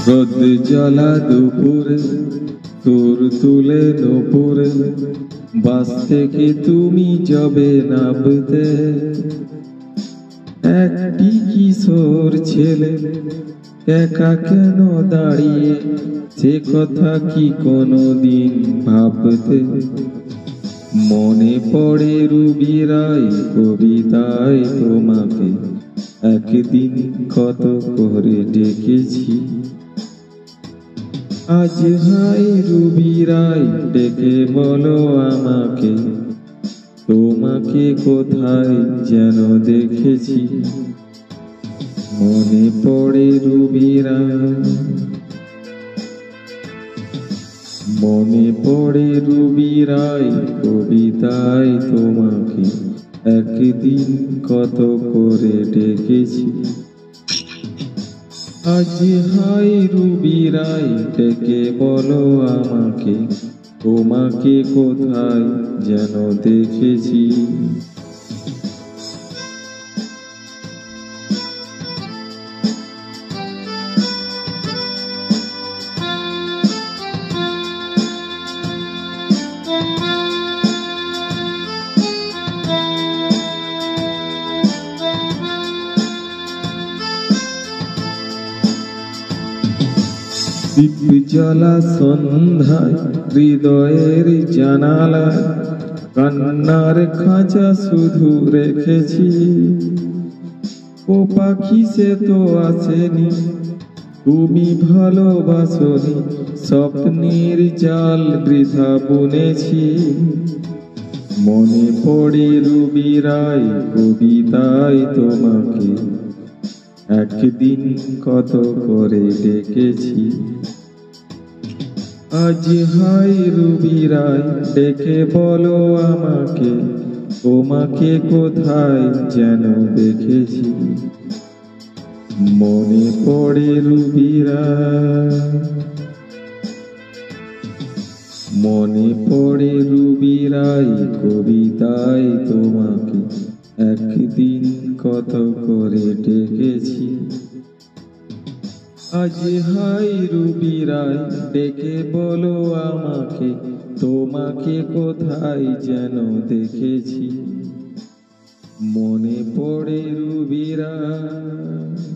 রোদ জ্বালা দুপুরে তোর তুলে নুপুরে বাস থেকে তুমি যাবে নাবতে। একটি কিশোর ছেলে একা কেন দাঁড়িয়ে, সে কথা কি কোনোদিন ভাবতে? মনে পড়ে রুবি রায় কবিতায় তোমাকে একদিন কত করে ডেকেছি। আজ হাই রুবি রায় ডেকে বলো আমাকে, তোমাকে কোথায় যেন দেখেছি। মনে পড়ে রুবি রায়, মনে পড়ে রুবি রায় কবিতায় তোমাকে একদিন কত করে ডেকেছি। আজ হাই রুবি রায় ডেকে বলো আমাকে, তোমাকে কোথায় যেন দেখেছি। দীপ জ্বালা সন্ধ্যায় হৃদয়ের জানালায় কান্নার খাঁচা শুধু রেখেছি। ও পাখি সে তো আসেনি, তুমি ভালোবাসনি, স্বপ্নের জাল বৃথা বুনেছি। মনে পড়ে রুবি রায় কবিতায় তোমাকে একদিন কত করে ডেকেছি। আজ হাই রুবি রায় ডেকে বলো আমাকে, তোমাকে কোথায় যেন দেখেছি। মনে পড়ে রুবি রায়, মনে পড়ে রুবি রায় কবিতায় তোমাকে একদিন কত করে ডেকেছি। আজ হাই রুবি রায় ডেকে বলো আমাকে, তোমাকে কোথায় যেন দেখেছি। মনে পড়ে রুবি রায়।